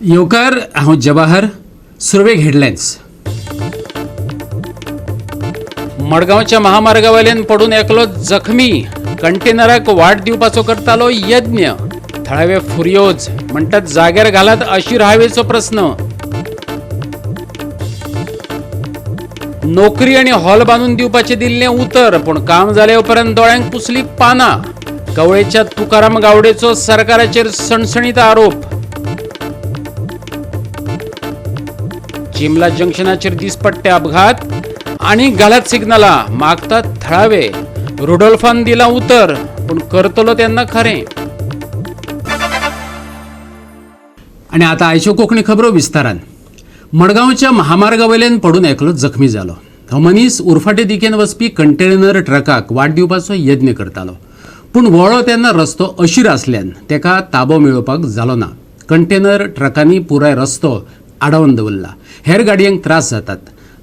येवकार हांव जवाहर सुरवेक हेडलायन्स. मडगांवच्या महामार्गावयल्यान पडून एकलो जखमी. कंटेनराक वाट दिवपाचो करतालो यज्ञ. थळावे फुर्योज म्हणटात जाग्यार घालात आशिर हायवेचो प्रश्न. नोकरी आणि हॉल बांधून दिवपाचे दिल्ले उतर, पण काम जाले उपरांत दोळ्यांक पुसली पानां. कवळेच्या तुकाराम गावडेचो सरकाराचेर सणसणीत आरोप. चिमला जंक्शनाचेर दिसपट्टे अपघात आणि घालत सिग्नलां. मागतात थळावे. रुडोल्फान दिला उतर, पण करतलो तेन्ना खरें. आणि आता आयच्यो कोंकणी खबरो विस्तारान. मडगांवच्या महामार्गावयल्यान पडून एकलो जखमी जालो. हो मनीस उरफाटे दिकेन वचपी कंटेनर ट्रकाक वाट दिवपाचो यत्न करतालो, पूण वळो तेन्ना रस्तो अशीर आसल्यान तेका ताबो मेळोवपाक जालो ना. कंटेनर ट्रकांनी पुराय रस्तो आडावन दवरला. हेर गाडयांक त्रास जातात.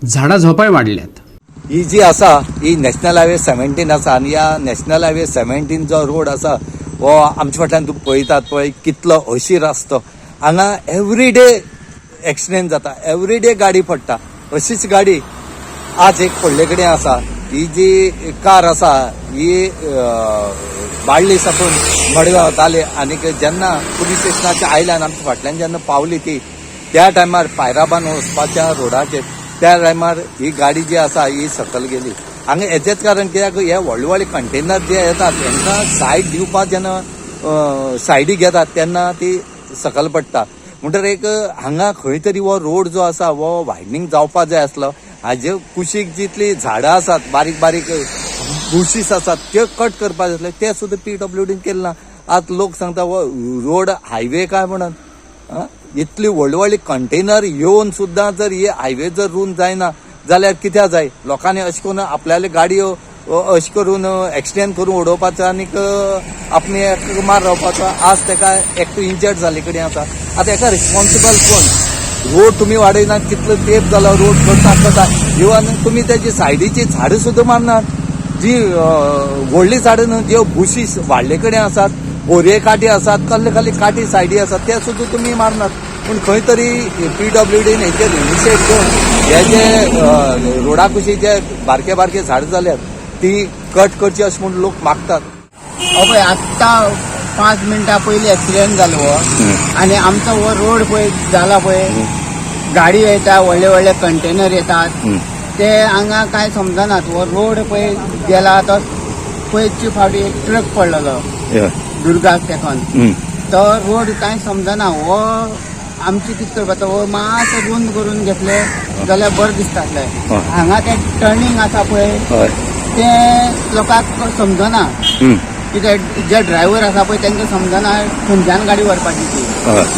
झाडां झोपाय वाडल्यात. ही जी आसा ही नॅशनल हायवे 17 आसा आनी ह्या नॅशनल हायवे 17 जो रोड आसा हो आमचे फाटल्यान तूं पळयतात पळय कितलो अशीर आसतो. हांगा एवरीडे एक्सिडेंट जाता, एवरीडे गाडी पडटा. अशीच गाडी आज एक पडले कडेन आसा. ही जी कार आसा ही बाळ्ळी साकून मडगांव वताली आनी जेन्ना पुलीस स्टेशनाच्या आयल्यान आमच्या फाटल्यान जेन्ना पावली ती त्या टायमार पायराबान वचपाच्या रोडाचेर त्या टायमार ही गाडी जी आसा ही सकयल गेली. हांगा हेचेच कारण कित्याक हे व्हडले व्हडले कंटेनर जे येतात तांकां सायड दिवपाक जेन्ना सायडी घेतात तेन्ना ती सकयल पडटा. म्हणटर एक हांगा खंय तरी हो रोड जो आसा हो वायडनींग जावपाक जाय आसलो. हाजे कुशीक जितली झाडां आसात बारीक बारीक बुशीस आसात त्यो कट करपाक जाय आसले ते सुद्दां PWDन केले ना. आज लोक सांगता हो रोड हायवे काय म्हणून. इतली व्हडली व्हडली कंटेनर येवन सुद्दां जर हे हायवे जर रूंद जायना जाल्यार कित्याक जाय. लोकांनी अशें करून आपल्याले गाडयो अशें करून एक्सिडेंट करून उडोवपाचो आनीक आपणे मार रावपाचो. आज तेका एकटो इंजर्ड जाल्ले कडेन आसा. आतां हेका रिस्पॉन्सिबल कोण. रोड तुमी वाडयनात, कितलो तेंप जालो रोड करता. इवन तुमी तेजी सायडीची झाडां सुद्दां मारनात. जी व्हडली झाडां न्हू ज्यो बुशीस वाडले कडेन आसात, बोरये काटी आसात, कसले खाली काटी सायडी आसात ते सुद्दां तुमी मारनात. पूण खंय तरी PWDन हेचेर इनिशिएट घेवन हे जे रोडा कुशी जे बारके बारके झाडां जाल्यात ती कट करची अशें म्हूण लोक मागतात. पळय आत्ता 5 मिनटां पयलीं एक्सिडेंट जालो हो आनी आमचो हो रोड पळय जाला पळय, गाडी येता, व्हडले व्हडले कंटेनर येतात, ते हांगा कांय समजनात. हो रोड पळय गेला तो पयरची फावटी एक ट्रक पडलेलो दुर्गाक तेकोन. तो रोड कांय समजना. हो आमची कितें करपाचो, हो मातसो रुंद करून घेतले जाल्यार बरें दिसतालें. हांगा ते टर्निंग आसा पळय ते लोकांक समजना. कित्याक जे ड्रायव्हर आसा पळय तांकां समजना खंयच्यान गाडी व्हरपाची ती.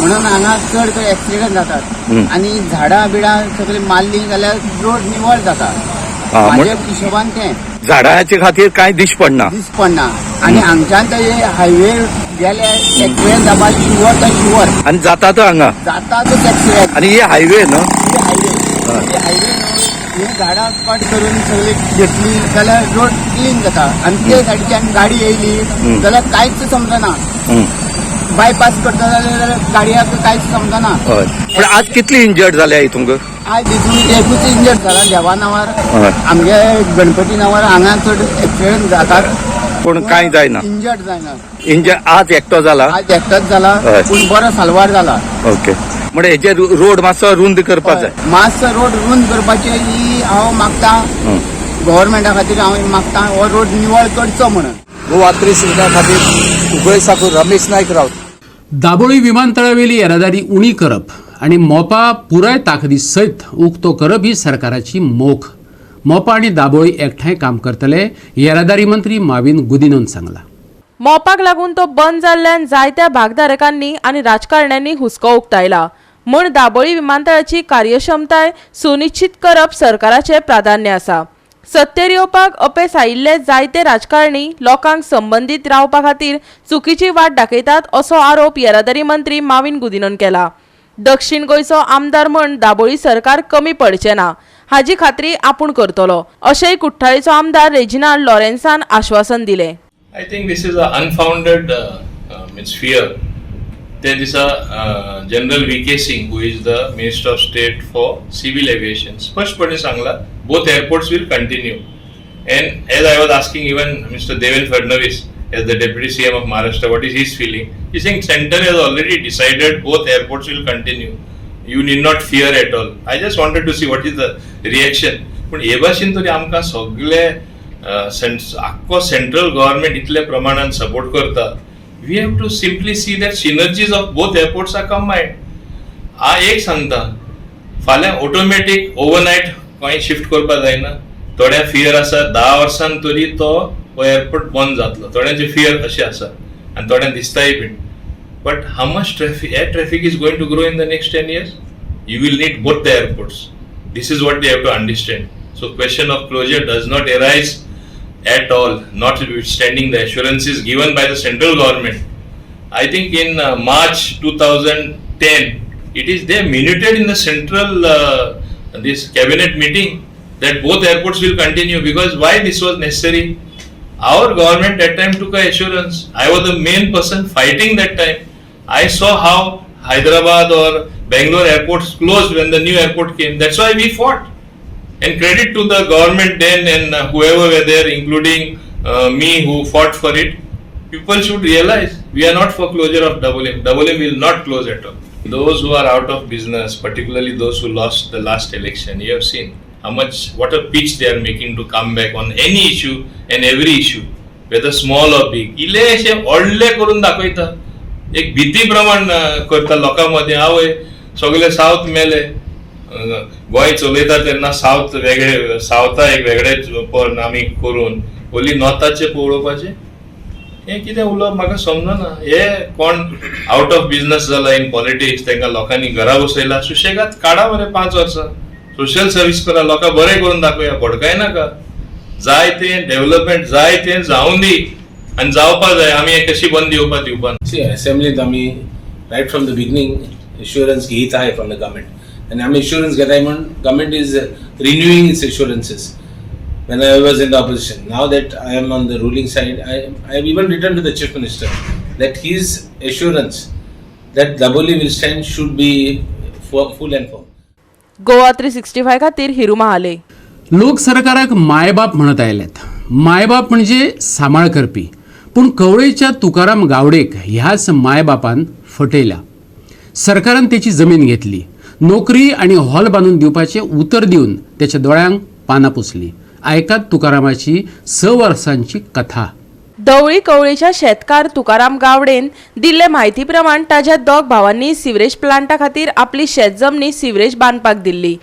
म्हणून हांगा चड खंय एक्सिडेंट जातात. आनी झाडां बिडां सगळीं मारली जाल्यार रोड निवळ जाता. म्हाज्या हिशोबान तें झाडांचे खातीर कांय दिश पडना. आनी हांगच्यान ते हायवे गेले एक्सिडेंट जावपा शुअर तो शुअर. आनी जाता तो हांगा जातातच एक्सिडेंट. आनी हे हायवे न्हू, हायवे ही झाडां कट करून सगळी घेतली जाल्यार रोड क्लीन जाता. आनी ते सायडीच्यान गाडी येयली जाल्यार कांयच समजना. बायपास करता जाल्यार गाडयांक कांयच समजना. पण आज कितली इंजर्ड जाल्या हितूंक. आज हितून एकूच इंजर्ड जाला देवा नांवार. आमगे गणपती नांवार हांगा चड एक्सिडेंट जातात पूण कांय जायना. इंजर्ड जायना. आज एकटो जाला. आज एकटोच जाला पूण बरो साल्वार जाला. ओके. म्हणजे हेचे रोड मातसो रुंद करपाक जाय. मातसो रोड रुंद करपाची ही हांव मागता. गव्हर्मेंटा खातीर हांव मागता हो रोड निवळ करचो म्हणून. गोवा 3 खातीर उबय साकूर रमेश नायक रावत. दाबोळी विमानतळावेली येरादारी उणी करप आणि मोपा पुराय ताकदी सयत उक्तो करप ही सरकाराची मोख. मोपा आणि दाबोळी एकठांय काम करतले, येरादारी मंत्री माविन गुदिनोन सांगला. मोपाक लागून तो बंद जाल्ल्यान जायत्या भागधारकांनी आणि राजकारण्यांनी हुस्को उक्तायला. म्हूण दाबोळी विमानतळाची कार्यक्षमताय सुनिश्चित करप सरकाराचे प्राधान्य आसा. सत्तेर येवपाक अपेस आयिल्ले जायते राजकारणी लोकांक संबंदीत रावपा खातीर चुकीची वाट दाखयतात असो आरोप येरादारी मंत्री माविन गुदिनोन केला. दक्षिण गोंयचो आमदार म्हूण दाबोळी सरकार कमी पडचे ना हाची खात्री आपूण करतलो अशेंय कुठ्ठाळीचो आमदार रेजिनाल्ड लॉरेन्सान आश्वासन दिलें. I think this is an unfounded fear ते दिसा general VK Singh, who is the Minister of State for Civil Aviation, स्पष्टपणे सांगला both airports will continue. And as I was asking even Mr. Devendra Fadnavis as the Deputy CM of Maharashtra, what is his feeling? He's saying center has already decided both airports will continue. You need not fear at all. I just wanted to see what is the reaction. पण हे भाशेन तरी आमकां सगळे आख्खो central government इतले प्रमाणात support करता. We have to simply see that synergies of both airports are combined. हा एक सांगता फाल्यां ऑटोमॅटिक ओव्हरनाईट खंय शिफ्ट करपा जायना. थोड्या फियर आसा 10 वर्सां तरी तो एअरपोर्ट बंद जातलो. थोड्यांचे फियर अशें आसा आनी थोड्यांक दिसताय bin. But how much air traffic is going to grow in the next 10 years? You will need both the airports. This is what they have to understand. So question of closure does not arise at all, notwithstanding the assurances given by the central government. I think in March 2010, it is there minuted in the central this cabinet meeting that both airports will continue. Because why this was necessary? Our government that time took an assurance. I was the main person fighting that time. I saw how Hyderabad or Bangalore airports closed when the new airport came. That's why we fought. And credit to the government then and whoever were there, including me who fought for it. People should realize we are not for closure of Double M. Double M will not close at all. Those who are out of business, particularly those who lost the last election, you have seen what a pitch they are making to come back on any issue and every issue, whether small or big. इलेशे ओडले करून दाखयता. एक भीती प्रमाण करता लोकांमध्ये. आवय सगळे south मेले. गोंय चलयता तेन्ना साऊथ वेगळे, साऊथा एक वेगळेच पण आमी करून ओली नॉर्थाचे पळोवपाचे. हे कितें उलोवप म्हाका समजना. हे कोण आउट ऑफ बिझनेस जाला इन पॉलिटिक्स, तांकां लोकांनी घरा बसयला. सुशेगाद काडा बरें 5 वर्सां. सोशल सर्व्हिस करा, लोकांक बरें करून दाखोवया. भडकाय नाका. जाय तें डेव्हलपमेंट जाय तें जावून दी आनी जावपा जाय. आमी कशी बंद दिवपा असेंब्लीत आमी right from the beginning assurance घेयत आहाय फ्रॉम द गव्हर्मेंट. आनी आमी एश्युरन्स घेताय म्हण government is renewing its assurances. When I was in the opposition, now that I am on the ruling side, I have even written to the Chief Minister that his assurance that Daboli will stand should be full and firm. Goa 365 खातीर हिरू महाले. लोक सरकाराक मायबाप म्हणत आयल्यात. मायबाप म्हणजे सांबाळ करपी. पूण कवळेच्या तुकाराम गावडेक ह्याच मायबापान फटयल्या. सरकारान तेची जमीन घेतली. नोकरी आणि हॉल बांदून दिवपाचे उतर दिवन त्याच्या दोळ्यांक पानां पुसली. ऐकात तुकारामाची 6 वर्सांची कथा. धवळी कवळेच्या शेतकार तुकाराम गावडेन दिल्ले म्हायती प्रमाण ताच्या दोग भावांनी सिवरेज प्लांटा खातीर आपली शेतजमनी सिवरेज बांदपाक दिल्ली.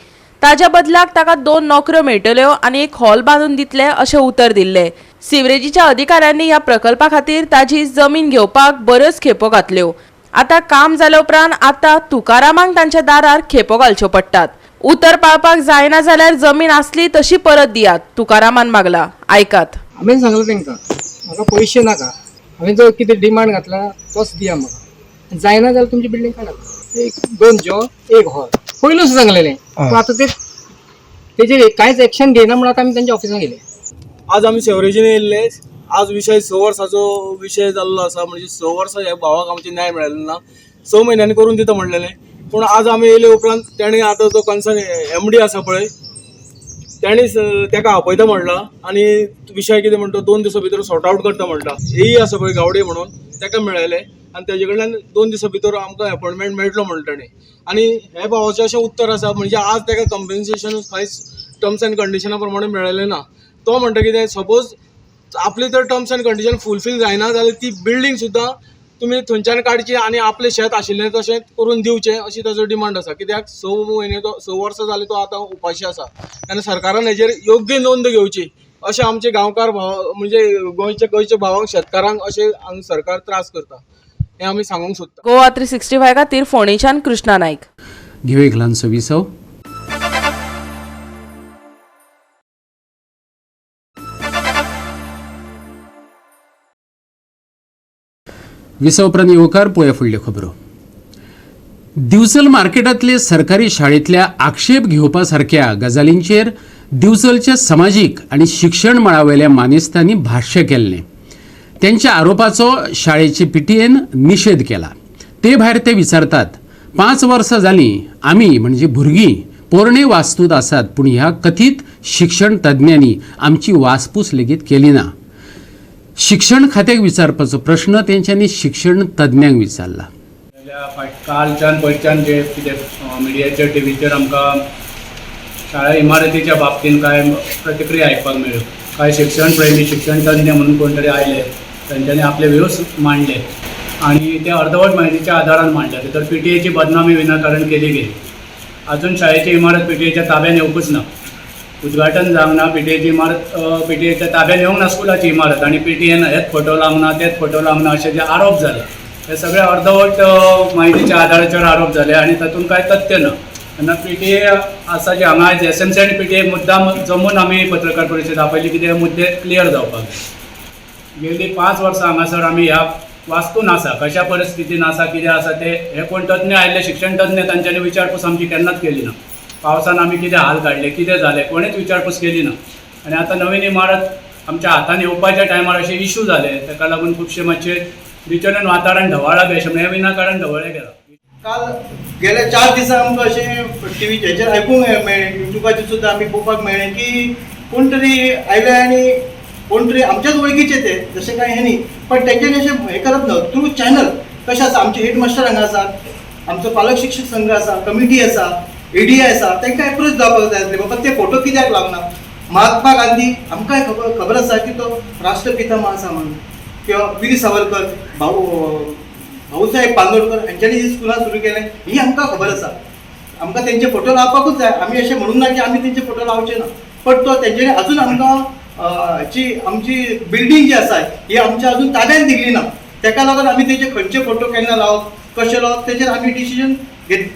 ताच्या बदलाक ताका 2 नोकऱ्यो मेळटल्यो आनी एक हॉल बांदून दितले अशें उतर दिल्ले. सिवरेजीच्या अधिकाऱ्यांनी ह्या प्रकल्पा खातीर ताची जमीन घेवपाक बऱ्योच खेपो घातल्यो. आतां काम जाले उपरांत आतां तुकारामांक तांच्या दारार खेपो घालच्यो पडटात. उतर पाळपाक जायना जाल्यार जमीन आसली तशी परत दियात, तुकारामान मागला. ऐकात. हांवें सांगलें तांकां म्हाका पयशे नाका. हांवें जो कितें डिमांड घातला तोच दिया म्हाका. जायना जाल्यार तुमची बिल्डींग काडात. एक 2 जॉब 1 हॉल पयलूच सांगलेलें. पूण आतां तेजेर कांयच एक्शन घेयना म्हणून आतां आमी तांच्या ऑफिसांत गेले. आज आमी सेवरेजीन येयल्ले. आज विशय 6 वर्साचो विशय जाल्लो आसा. म्हणजे 6 वर्सां ह्या भावाक आमचे न्याय मेळ्ळो ना. 6 म्हयन्यांनी करून दिता म्हणलेलें. पूण आज आमी येयले उपरांत तेणी आतां जो कन्सर्न MD आसा पळय तेणीच ताका आपयता म्हणला आनी विशय कितें म्हणटा 2 दिसां भितर सॉर्ट आवट करता म्हणटा. हेय आसा पळय गावडे म्हणून ताका मेळयलें आनी तेजे कडल्यान 2 दिसां भितर आमकां अपॉयंटमेंट मेळटलो म्हणटा ताणें. आनी हे भावाचें अशें उत्तर आसा म्हणजे आज ताका कंपेन्सेशन कांयच टर्म्स एंड कंडिशना प्रमाणे मेळयलें ना. तो म्हणटा कितें सपोज आपली तर टर्म्स एंड कंडिशन फुलफील जायना जाल्यार ती बिल्डींग सुद्दां तुमी थंयच्यान काडची आनी आपलें शेत आशिल्लें तशें करून दिवचें अशी ताजो डिमांड आसा. कित्याक 6 वर्सां जालीं तो आतां उपाशी आसा आनी सरकारान हेजेर योग्य नोंद घेवची अशें आमचे गांवकार भाव म्हणजे गोंयचे भावांक शेतकारांक अशें सरकार त्रास करता हें आमी सांगूंक सोदता. गोवा 365 खातीर फोंडेच्यान कृष्णा नायक. घेऊ एक ल्हानसो विसव. विसव उपरांत येवकार पळया फुडल्यो खबरो. दिवचल मार्केटांतले सरकारी शाळेंतल्या आक्षेप घेवपा सारक्या गजालींचेर दिवचलच्या समाजीक आनी शिक्षण मळावेल्या मानेस्तांनी भाश्य केल्लें. त्यांच्या आरोपाचो शाळेचे PTAन निशेध केला. ते भायर ते विचारतात 5 वर्सां जालीं आमी म्हणजे भुरगीं पोरणे वास्तूत आसात पूण ह्या कथीत शिक्षण तज्ञांनी आमची वासपूस लेगीत केली ना. शिक्षण खात्याक विचारपाचो प्रश्न तेंच्यांनी शिक्षण तज्ञांक विचारला. कालच्यान पयच्यान जे कितें मिडियाचेर टीव्हीचेर आमकां शाळा इमारतीच्या बाबतीन कांय प्रतिक्रिया आयकपाक मेळ्ळ्यो. कांय शिक्षण प्रेमी शिक्षण तज्ञ म्हणून कोण तरी आयले, तांच्यांनी आपले व्ह्यूज मांडले आणि ते अर्धवट म्हायतीच्या आदारान मांडले. तर PTA ची बदनामी विनाकारण केली गेली. अजून शाळेची इमारत PTA ताब्यान येवकूच ना, उद्घाटन जावंक ना. PTA ची इमारत PTA ताब्यान येवंक ना स्कुलाची इमारत, आणि PTA हेच फोटो लावंक ना तेच फोटो लावंक ना असे जे आरोप झाले हे सगळे अर्धवट माहितीच्या आदाराचेर आरोप झाले आणि तातूंत कांय तथ्य ना. तेन्ना PTA आसा जे हांगा आयज SMC आनी PTA मुद्दाम जमून आमी पत्रकार परिशद आपयली कितें मुद्दे क्लियर जावपाक जाय. गेली 5 वर्सां हांगासर आमी ह्या वास्तून आसा, कशा परिस्थितीन आसा, कितें आसा ते हे कोण तज्ञ आयिल्ले शिक्षण तज्ञ तांच्यांनी विचारपूस आमची केन्नाच केली ना. पावसान आमी कितें हाल काडले, कितें जालें, कोणेच विचारपूस केली ना. आनी आतां नवीन इमारत आमच्या हातान येवपाच्या टायमार अशे इशू जाले, ताका लागून खुबशे मातशे रिजनल वातावरण ढवळ्ळा बी अशें म्हणजे विनाकारण ढवळ्ळें गेलां. काल गेल्या 4 दिसां आमकां अशें टीव्हीचेर आयकूंक मेळ्ळें, युट्यूबाचेर सुद्दां आमी पळोवपाक मेळ्ळें की कोण तरी आयले आनी कोण तरी आमच्याच वळखीचे ते, जशें कांय हें न्ही, पण तेंच्यांनी अशें हें करप ना. थ्रू चॅनल कशें आसा, आमचे हेडमास्टर हांगा आसात, आमचो पालक शिक्षक संघ आसा, कमिटी आसा, ADI आसा, तांकां एप्रोच जावपाक जाय आसलें. बाबा ते फोटो कित्याक लावना. महात्मा गांधी आमकांय खबर आसा की तो राष्ट्रपितामह आसा म्हणून, किंवा वीर सावरकर, भाऊसाहेब बांदोडकर हांच्यांनी जी स्कुलां सुरू केलें ही आमकां खबर आसा. आमकां तेंचे फोटो लावपाकूच जाय. आमी अशें म्हणूंक ना की आमी तेंचे फोटो लावचे ना, पण तो तेंच्यांनी अजून आमकां आमची बिल्डींग जी आसा ही आमच्या अजून ताब्यान दिल्ली ना. ताका लागून आमी तेचे खंयचे फोटो केन्ना लावप, कशें लावप, तेचेर आमी डिसिजन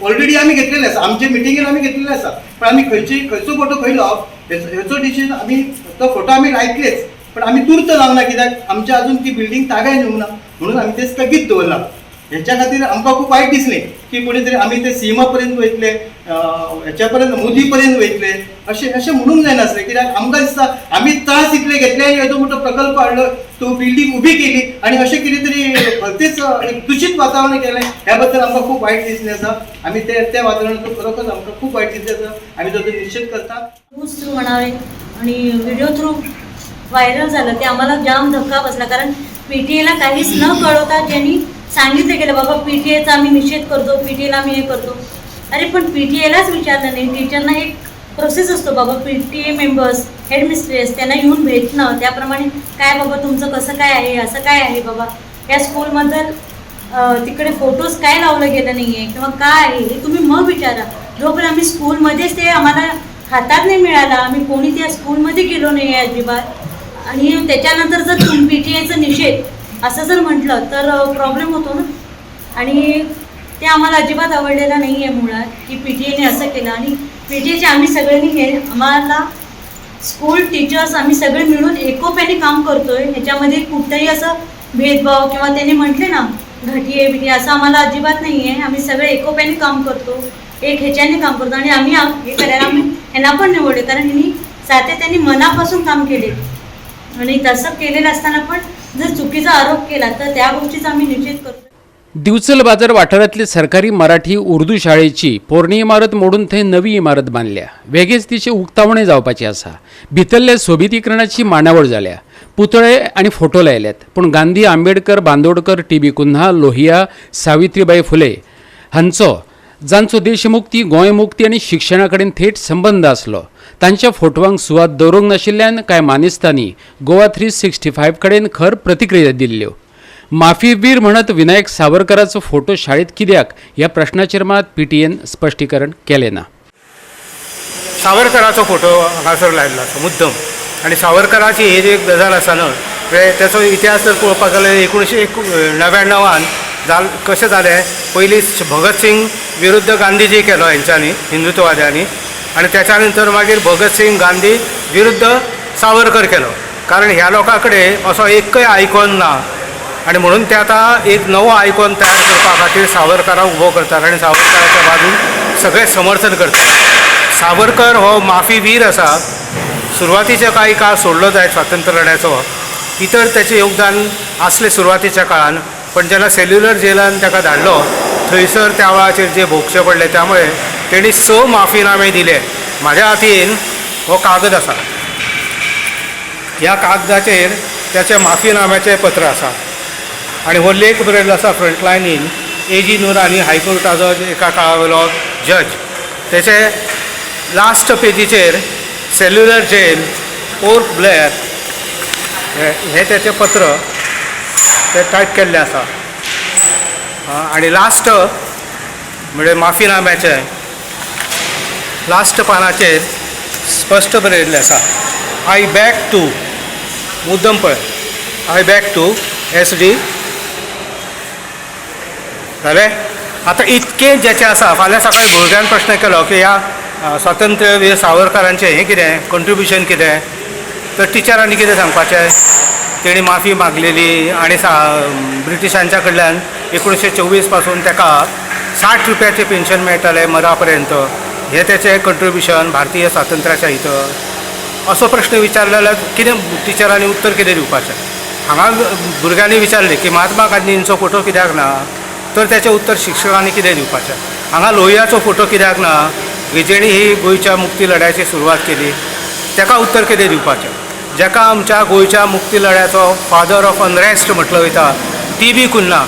ऑलरेडी आमी घेतलेलें आसा. आमचे मिटिंगेर आमी घेतलेलें आसा, पण आमी खंयचो फोटो खंय लावप हेचो डिसिजन आमी, तो फोटो आमी लायतलेच, पण आमी तुर्त लावना. कित्याक आमच्या अजून ती बिल्डींग ताब्यान येवंक ना म्हणून आमी ते स्थगीत दवरला. हेच्या खातीर आमकां खूब वायट दिसलें की कोणी तरी आमी ते सीमा पर्यंत वयतले, हेच्या पर्यंत मोदी पर्यंत वयतले अशें म्हणूंक जायनासलें. कित्याक आमकां दिसता आमी त्रास इतले घेतले आनी येदो मोठो प्रकल्प हाडलो, तो बिल्डींग उबी केली आणि अशें कितें तरी भलतेच एक दूशीत वातावरण केलें, ह्या बद्दल आमकां खूब वायट दिसलें आसा. आमी त्या वातावरणाचो खरोखर आमकां खूब वायट दिसलें आसा. आमी ताचो निशेध करतात. न्यूज थ्रू म्हणावे आणि व्हिडिओ थ्रू व्हायरल झालं ते आम्हाला जाम धक्का बसला. कारण PTA ला काहीच न कळवता ज्यांनी सांगितलं गेलं बाबा PTA चा आम्ही निषेध करतो, PTA ला आम्ही हे करतो. अरे पण PTA लाच विचारलं नाही. टीचरना एक प्रोसेस असतो बाबा, PTA मेंबर्स, हेडमिस्ट्रेस त्यांना येऊन भेटणं, त्याप्रमाणे काय बाबा तुमचं कसं काय आहे, असं काय आहे बाबा या स्कूलबद्दल, तिकडे फोटोज काय लावलं गेलं नाही आहे किंवा काय आहे हे तुम्ही मग विचारा. जोपर्यंत आम्ही स्कूलमध्येच ते आम्हाला हातात नाही मिळाला, आम्ही कोणी त्या स्कूलमध्ये गेलो नाही आहे अजिबात, आणि त्याच्यानंतर जर PTA निषेध असं जर म्हटलं तर प्रॉब्लेम होतो ना. आणि ते आम्हाला अजिबात आवडलेलं नाही आहे मुळात की PTA ने असं केलं. आणि PTA आम्ही सगळ्यांनी हे आम्हाला स्कूल टीचर्स आम्ही सगळे मिळून एकोप्याने काम करतोय. ह्याच्यामध्ये कुठंही असं भेदभाव किंवा त्यांनी म्हटले ना घटिये बिटिये असं आम्हाला अजिबात नाही आहे. आम्ही सगळे एकोप्याने काम करतो, एक ह्याच्याने काम करतो आणि आम्ही हे करायला आम्ही ह्यांना पण निवडले कारण ह्यांनी सातत्याने मनापासून काम केले. आणि तसं केलेलं असताना पण जर चुकीचा आरोप केला तर त्या गोष्टीचा आम्ही निषेध करतो. दिवचल बाजार वाठारांतली सरकारी मराठी उर्दू शाळेची पोरणी इमारत मोडून थंय नवी इमारत बांदल्या. वेगळेच तिचे उक्तावणें जावपाची आसा. भितरल्या सोबितीकरणाची मांडावळ जाल्या. पुतळे आनी फोटो लायल्यात. पूण गांधी, आंबेडकर, बांदोडकर, TB कुन्हा, लोहिया, सावित्रीबाई फुले हांचो जांचो देशमुक्ती, गोंयमुक्ती आनी शिक्षणा कडेन थेट संबंद आसलो तांच्या फोटवांक सुवात दवरूंक नाशिल्ल्यान कांय मानेस्तांनी गोवा 365 कडेन खर प्रतिक्रिया दिल्ल्यो. माफीवीर म्हणत विनायक सावरकराचो फोटो शाळेत कित्याक ह्या प्रश्नाचेर मात PTAन स्पश्टीकरण केलें ना. सावरकराचो फोटो हांगासर लायल्लो आसा मुद्दम. आनी सावरकराची ही जी गजाल आसा न्हय, त्याचो इतिहास जर पळोवपाक गेल्यार 1999 कशें जालें. पयलीं भगत सिंग विरुद्ध गांधीजी केलो हेंच्यांनी हिंदुत्ववाद्यांनी, आनी त्याच्या नंतर मागीर भगत सिंग गांधी विरुद्ध सावरकर केलो. कारण ह्या लोकां कडेन असो एकय आयकॉन ना आनी म्हणून ते आतां एक नवो आयकॉन तयार करपा खातीर सावरकराक उबो करतात आनी सावरकराच्या बाजून सगळे समर्थन करतात. सावरकर हो माफीवीर आसा. सुरवातीचे कांय काळ सोडलो जायत स्वातंत्र्य लढ्याचो, इतर त्याचे योगदान असले सुरवातीच्या काळान. पण जेन्ना सेल्युलर जेलान ताका धाडलो थंयसर त्या वेळाचेर जे भोगचे पडले त्यामुळे तेणी 6 माफीनामे दिले. म्हाज्या हातीन हो कागद आसा. ह्या कागदाचेर त्याचे माफीनाम्याचें पत्र आसा आनी हो लेख बरयल्लो आसा फ्रंटलायनीन A.G. नुरानी हायकोर्टाचो एका काळा वयलो जज. तेचे लास्ट पेजीचेर सेल्युलर जेल पोर्ट ब्लेअर हे तेचें पत्र ते टायप केल्लें आसा. आनी लास्ट म्हणजे माफीनाम्याचे लास्ट पानाचेर स्पश्ट बरयल्लें आसा आय बॅक टू मुद्दम पळय आय बॅक टू SD जालें. आतां इतकें जेचें आसा फाल्यां सकाळीं भुरग्यान प्रश्न केलो की ह्या स्वातंत्र्यवीर सावरकरांचें हें कितें कॉन्ट्रिब्युशन कितें तर टिचरांनी कितें सांगपाचें तेणी माफी मागलेली आनी ब्रिटिशांच्या कडल्यान 1924 पासून ताका 60 रुपयाचें पेन्शन मेळटालें मरा पर्यंत हें तेचें कॉन्ट्रिब्युशन भारतीय स्वातंत्र्याच्या हितर असो प्रश्न विचारलो जाल्यार कितें टिचरांनी उत्तर कितें दिवपाचें. हांगा भुरग्यांनी विचारलें की महात्मा गांधींचो फोटो कित्याक ना तर तेचें उत्तर शिक्षकांनी कितें दिवपाचें. हांगा लोहियाचो फोटो कित्याक ना जेणी ही गोंयच्या मुक्ती लढ्याची सुरवात केली ताका उत्तर कितें दिवपाचें. जाका आमच्या गोंयच्या मुक्ती लढ्याचो फादर ऑफ अनरेस्ट म्हटलो वयता TB कुन्ना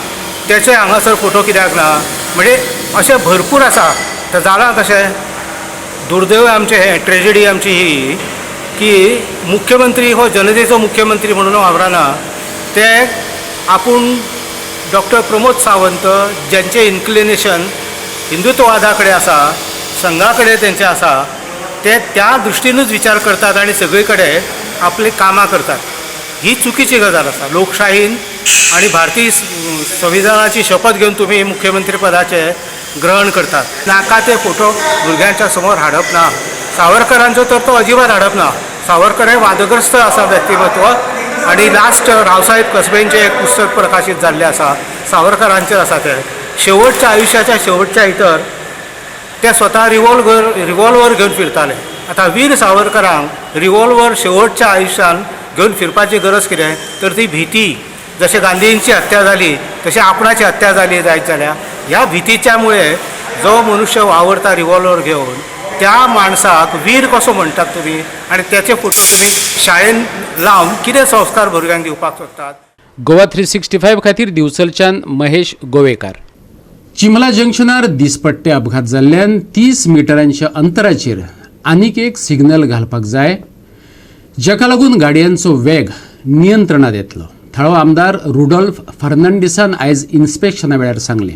तेचे हांगासर फोटो कित्याक ना. म्हणजे अशें भरपूर आसा. तर जालां कशें दुर्दैव आमचें हें ट्रेजेडी आमची ही की मुख्यमंत्री हो जनतेचो मुख्यमंत्री म्हणून वावरना. ते आपूण डॉक्टर प्रमोद सावंत ज्यांचे इन्क्लिनेशन हिंदुत्ववादा कडेन आसा संघा कडेन तेंचे आसा ते त्या दृश्टीनूच विचार करतात आनी सगळे कडेन आपली कामां करतात. ही चुकीची गजाल आसा. लोकशाहीन आनी भारतीय संविधानाची शपथ घेवन तुमी मुख्यमंत्री पदाचे ग्रहण करतात. नाका ते फोटो भुरग्यांच्या समोर हाडप ना. सावरकरांचो तर तो अजिबात हाडप ना. सावरकर हे वादग्रस्त आसा व्यक्तिमत्व आनी लास्ट रावसाहेब कसबेंचें एक पुस्तक प्रकाशीत जाल्लें आसा सावरकरांचेर आसा तें. शेवटच्या आयुश्याच्या शेवटच्या भितर ते स्वता रिवॉल्वर घेवन फिरताले. आतां वीर सावरकरांक रिवॉल्वर शेवटच्या आयुश्यान घेवन फिरपाची गरज कितें तर ती भीती. जशें गांधींची हत्या जाली तशी आपणाची हत्या जाली जायत जाल्यार ह्या भीतीच्या मुळे जो मनुष्य वावरता रिवॉल्वर घेवन त्या माणसाक वीर कसो म्हणटात तुमी आनी त्याचे फोटो तुमी शाळेन लावन कितें संस्कार भुरग्यांक दिवपाक सोदतात. गोवा 365 खातीर दिवचलच्यान महेश गोवेकार. चिमला जंक्शनार दिसपट्टे अपघात जाल्ल्यान 30 मिटरांच्या अंतराचेर आनीक एक सिग्नल घालपाक जाय जाका लागून गाडयांचो वेग नियंत्रणात येतलो. थळाव आमदार रुडॉल्फ फर्नांडिसान आयज इन्स्पेक्शना वेळार सांगलें.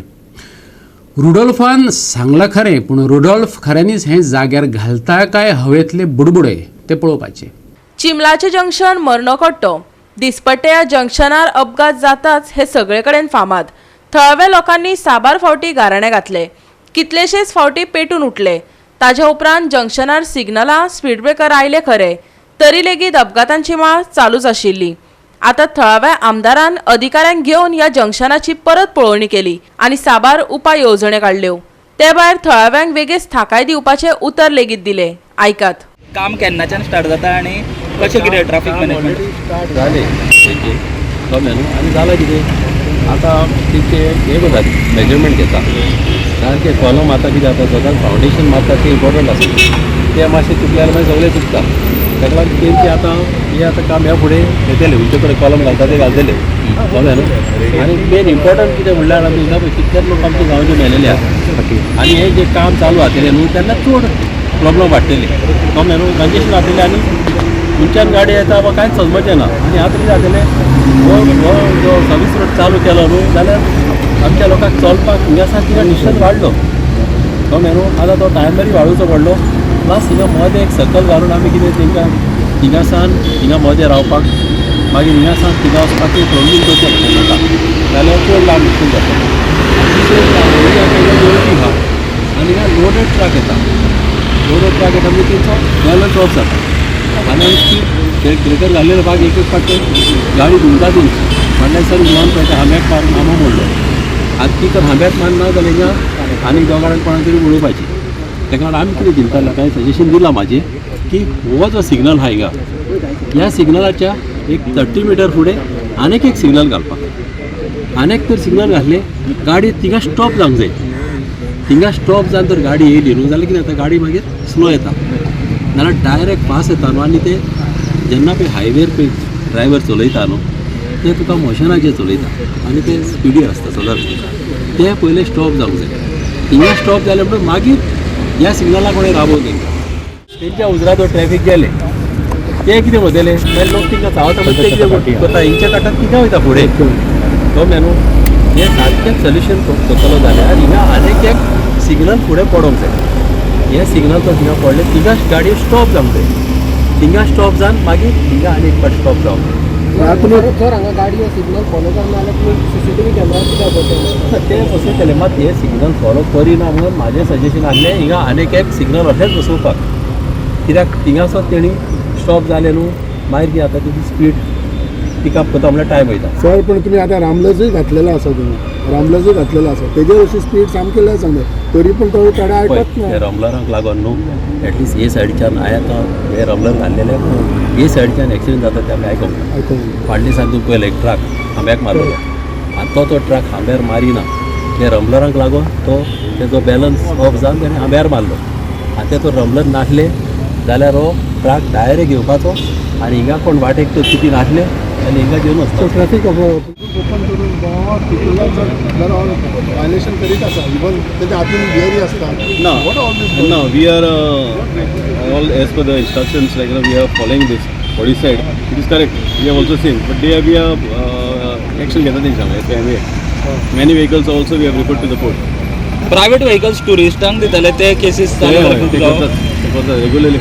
रुडॉल्फान सांगलां खरें पूण रुडॉल्फ खऱ्यांनीच हें जाग्यार घालता काय हवेतले बुडबुडे ते पळोवपाचें. चिमलाचें जंक्शन मरणकट्टो. दिसपट्टे ह्या जंक्शनार अपघात जाताच हे सगळे कडेन फामाद. थळाव्या लोकांनी साबार फावटी गाराणे घातले. कितलेशेच फावटी पेटून उठले. ताच्या उपरांत जंक्शनार सिग्नलां स्पीड ब्रेकर आयले खरे तरी लेगीत अपघातांची माळ चालूच आशिल्ली. आता थळाव्या आमदारान अधिकाऱ्यांक घेवन ह्या जंक्शनाची परत पळोवणी केली आनी साबार उपाय येवजण्यो काडल्यो. ते भायर थळाव्यांक वेगळीच थाकाय दिवपाचे उतर लेगीत दिले. आयकात. काम केन्नाच्यान स्टार्ट जाता आनी कशें कितें ट्रॅफिक मॅनेजमेंट स्टार्ट जालें तेचे कम्यान आनी जालां कितें आतां तेचे हे करतात मेजरमेंट घेता सारकें कॉलम आतां कितें जाता सगळ्यांक फावंडेशन मारता तें इम्पॉर्टंट आसता. तें मातशें चुकल्यार मागीर सगळें चुकता. ताका लागून तेंचे आतां हे आतां काम ह्या फुडें येतलें खंयचे कडेन कॉलम घालता ते घालतले कळ्ळें न्हू. आनी मेन इम्पॉर्टंट कितें म्हणल्यार आमी हिंगा पळय कितलेच लोक आमचे गांवचे मेलेले आसा आनी हें जें काम चालू जातलें न्हू तेन्ना चड प्रॉब्लम वाडटले कळ्ळें न्हू. कंजेशन जातलें आनी खंयच्यान गाडी येता बाबा कांयच समजचें ना. आनी आतां कितें जातलें हो जो सर्वीस रोड चालू केलो न्हू जाल्यार आमच्या लोकांक चलपाक हिंगासा कितें डिस्टन्स वाडलो कळ्ळें न्हू. आतां तो टायमरी वाडोवचो पडलो. प्लस हिंगा मदें एक सर्कल घालून आमी कितें तेंकां हिंगासान हिंगा मदें रावपाक मागीर हिंगासान थिंगा वचपाक एक रोडींग करचें पडटा जाल्यार चड लांब डिस्टन्स जाता. आहा आनी हिंगा लोडेड ट्रक येता. लोडेड ट्रक येता म्हणजे तेंचो बॅलन्स ऑफ जाता आनी स्पीड ब्रेकर घाल्लेलो भाग एक फावटी गाडी घुमता तेंची म्हणल्यार सर घेवन पळयता हांब्याक मारून हांबो मोडलो. आतां ती तर हांब्याक मारना जाल्यार हिंगा आनी दोगांक कोणाक तरी उडोवपाची. ताका लागून आमी कितें चिंतताले कांय सजेशन दिलां म्हाजें की हो जो सिग्नल आहा हिंगा ह्या सिग्नलाच्या एक 30 मिटर फुडें आनीक एक सिग्नल घालपाक आनेक तर सिग्नल घातले गाडी थिंगा स्टॉप जावंक जाय थिंगा स्टॉप जावन तर गाडी येयली न्हू जाल्यार कितें जाता गाडी मागीर स्लो येता नाल्यार डायरेक्ट पास येता न्हू आनी ते जेन्ना पळय हायवेर पळय ड्रायव्हर चलयता न्हू ते तुका मोशनाचेर चलयता आनी ते स्पिडीर आसता सदांच ते पयले स्टॉप जावंक जाय थिंगा स्टॉप जाले म्हणून मागीर ह्या सिग्नला कोणें राबोवंक तेंच्या उजरा तो ट्रॅफिक गेले ते कितें वतले मागीर लोक तिंगा चावता मागीर ते कितें करता हेंच्या काटात कितें वयता फुडें तो न्हू हे सारकें सोल्युशन करतलो जाल्यार हिंगा आनीक एक सिग्नल फुडें पडोवंक जाय हे सिग्नल तो थिंगा पडले थिंगा गाडयो स्टॉप जावंक जाय थिंगा स्टॉप जावन मागीर थिंगा आनी एक फावट स्टॉप जावंक जाय जर हांगा गाडयो सिग्नल फॉलो करना जाल्यार तुमी CCTV कॅमेरा कित्याक बसयना ते बसयतले केले मात हे सिग्नल फॉलो करिना म्हणून म्हाजें सजेशन आसलें हिंगा आनीक एक सिग्नल अशेंच बसोवपाक कित्याक थिंगासर तेणी स्टॉप जाले न्हू मागीर कितें जाता तेजी स्पीड पिकअप करता म्हणल्यार टायम वयता सर पूण तुमी आतां रामलजूय घातलेलो आसा तुमी रामलजूय घातलेलो आसा तेजेर अशी स्पीड सामकी लेस सांगता तरी पूण तो थोडे आयकत ना हे रमलरांक लागून न्हू एटलिस्ट हे सायडीच्यान हांवें आतां हे रमलर घाल्लेले हे सायडीच्यान एक्सिडेंट जाता ते आमी आयकूंक फाटल्या दिसान तूं पयलें एक ट्रक खांब्याक मारलो आनी तो ट्रक खांब्यार मारिना हे रमलरांक लागून तो तेजो बॅलन्स ऑफ जावन तेणें खांब्यार मारलो आनी ते तो रमलर नासले जाल्यार हो ट्रक डायरेक्ट घेवपाचो आनी हिंगा कोण वाटेक तर कितें नासले आनी हिंगा घेवन वचता ट्रॅफिक ओपन करून बहुत जर वायलेशन करीत आसा इवन तेच्या हातून गियरी आसता No, we are all as per the instructions, like we are following this. What he said, it is correct. We have also seen, but they we are action घेता तेंच्या many vehicles also we have referred to the court. Private vehicles टुरिस्टांक दितले ते cases regularly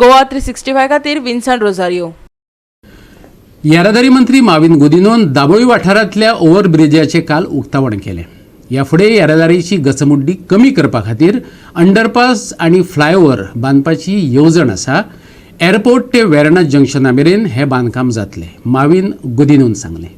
Goa 365 खातीर विन्संट रोझारियो. येरादारी मंत्री माविन गुदिनोन दाबोळी वाठारांतल्या ओव्हरब्रिजाचें काल उक्तावण केलें. ह्या फुडें येरादारीची गचमुड्डी कमी करपा खातीर अंडरपास आनी फ्लायओव्हर बांदपाची येवजण आसा. एअरपोर्ट ते वेर्णा जंक्शना मेरेन हें बांदकाम जातलें, माविन गुदिनोन सांगलें.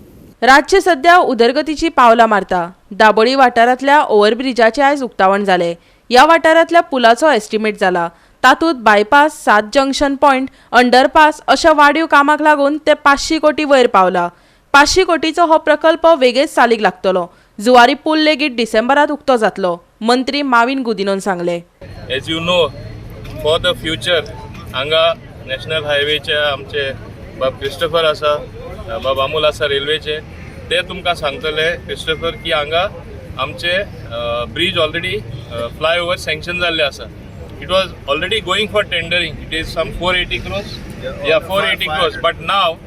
राज्य सध्या उदरगतीची पावलां मारता. दाबोळी वाठारांतल्या ओव्हरब्रिजाचें आयज उक्तावण जालें. ह्या वाठारांतल्या पुलाचो एस्टिमेट जाला. तातूंत बायपास, 7 जंक्शन पॉयंट, अंडरपास अशा वाडीव कामाक लागून ते 500 कोटी वयर पावला. 500 कोटीचो हो प्रकल्प वेगळेच चालीक लागतलो. जुवारी पूल लेगीत डिसेंबरांत उक्तो जातलो, मंत्री माविन गुदिनोन सांगले. As you know, for the future हांगा नॅशनल हायवेचे आमचे बाब क्रिस्टोफर आसा, बाब अमोल आसा रेल्वेचे, ते तुमकां सांगतले क्रिस्टोफर की हांगा आमचे ब्रिज ऑलरेडी फ्लायओव्हर सँक्शन जाल्ले आसा. It was already going for tendering. It is some 480 crores. Yeah, 480 crores. But now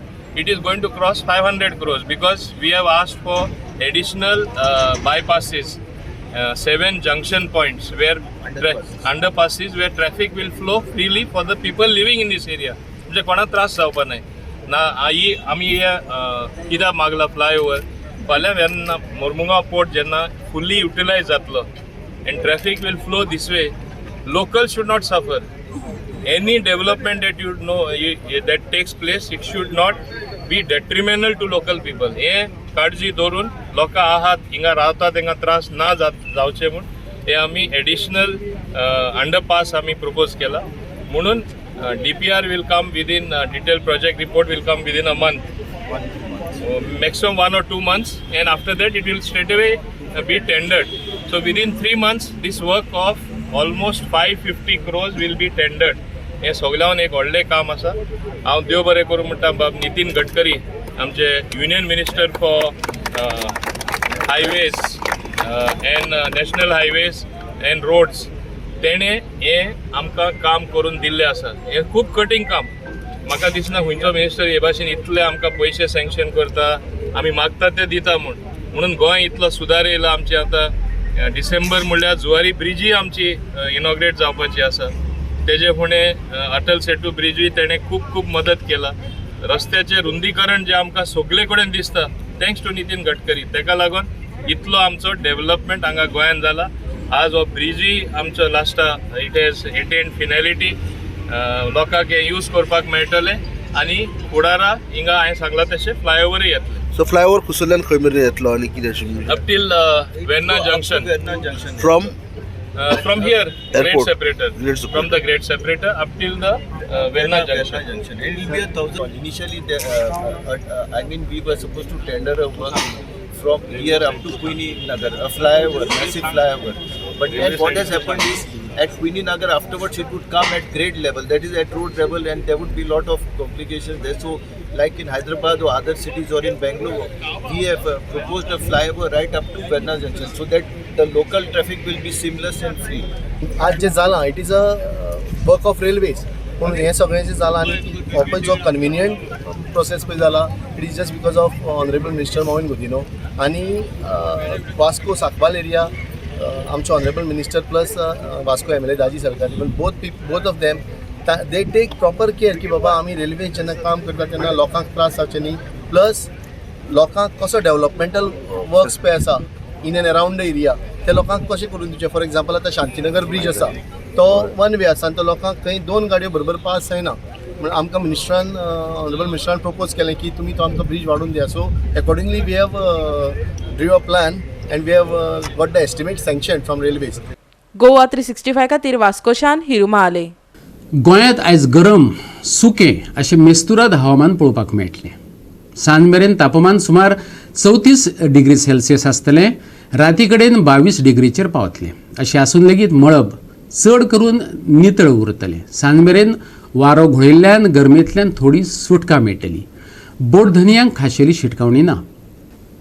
it is going to cross 500 crores because we have asked for additional bypasses, 7 junction points where underpasses where traffic will flow freely for the people living in this area. म्हणजे कोणाक त्रास जावपा नाही ना. आमी कित्याक मागला flyover फाल्यां जेन्ना मोर्मुगांव पोर्ट जेन्ना फुल्ली युटिलायज जातलो and traffic will flow this way, locals should not suffer. Any development that that takes place, it should not be detrimental to local people. हे काळजी धरून लोकां आहात हिंगा रावता तांकां त्रास ना जावचे म्हूण हे आमी एडिशनल अंडरपास आमी प्रपोज केला. म्हणून DPR will come within detailed project report will come within a month, maximum 1 or 2 months, and after that it will straight away be tendered. So within 3 months this work of almost 550 crores will be tendered. हे सगळ्यान एक व्हडलें काम आसा. हांव देव बरें करूं म्हणटा बाब नितीन गडकरी आमचे union minister for highways and national highways and roads, तेणे हे आमकां काम करून दिल्लें आसा. हे खूब कठीण काम. म्हाका दिसना खंयचो मिनिस्टर हे भाशेन इतले आमकां पयशे सँक्शन करता, आमी मागता ते दिता म्हणून गोंय इतलो सुदार येयला. आमचे आतां डिसेंबर म्हणल्यार जुवारी ब्रिजूय आमची इनॉग्रेट जावपाची आसा. तेजे फुडें अटल सेतू ब्रिजूय तेणें खूब मदत केला. रस्त्याचें रुंदीकरण जे आमकां सगळे कडेन दिसता थँक्स टू नितीन गडकरी. तेका लागून इतलो आमचो डेव्हलपमेंट हांगा गोंयांत जाला. आज हो ब्रिजूय आमचो लास्टा इट हॅज एटेंड फिनॅलिटी. लोकांक हे यूज करपाक मेळटले आनी फुडारा हिंगा हांवें सांगलां तशें फ्लायओव्हरूय येतले. सो फ्लायओव्हर कुसल्यान खंय मेरेन येतलो आनी कितें अशें up till Verna junction from here great separator from the great separator up till the Verna junction. It will be 1,000 initially. I mean we were supposed to tender a work from here up to Queenie Nagar, a flyover, massive flyover. But then what has happened is at Queenie Nagar afterwards it would come at grade level, that is at road level, and there would be lot of complications there. So like in Hyderabad or other cities or in Bangalore, we have proposed a flyover right up to Verna Junction so that the local traffic will be seamless and free. आज जे जाला it is a work of railways पूण हें सगळें जें जालां आनी हो पळय जो कन्विनियंट प्रोसेस पळय जाला it is just because of honourable minister Mohan Godinho आनी वास्को साकपाल एरिया आमचे honourable minister plus Vasco MLA Daji सरकारी पण both of them they take proper care की बाबा आमी रेल्वे जेन्ना काम करता तेन्ना लोकांक त्रास जावचे न्ही प्लस लोकांक कसो डेव्हलपमेंटल वर्क्स पळय आसा in and around the area ते लोकांक कशें करून दिवचे. फॉर एक्झाम्पल आतां शांतीनगर ब्रिज आसा तो वन वे आसा आनी तो लोकांक खंय 2 गाडयो बरोबर पास जायना म्हण आमकां मिनिस्टरान ऑनरेबल मिनिस्टरान प्रपोज केलें की तुमी तो आमकां ब्रिज वाडोवन दिया. So accordingly we have drive a plan and we have got the estimate sanction from railways. Goa 365 खातीर वास्कोशान हिरुमा आले. गोंयांत आयज गरम सुकें अशें मेस्तुराद हवामान पळोवपाक मेळटलें. सांज मेरेन तापमान सुमार 34 डिग्री सेल्सियस आसतलें. राती कडेन 22 डिग्रीचेर पावतलें. अशें आसून लेगीत मळब चड करून नितळ उरतलें. सांज मेरेन वारो घुळिल्ल्यान गरमेंतल्यान थोडी सुटका मेळटली. बोट धनियांक खाशेली शिटकावणी ना.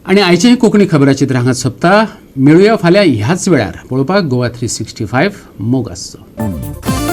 आनी आयचें कोंकणी खबराचित्र हांगा सोंपता. मेळुया फाल्यां ह्याच वेळार पळोवपाक गोवा 365 मोग आसचो.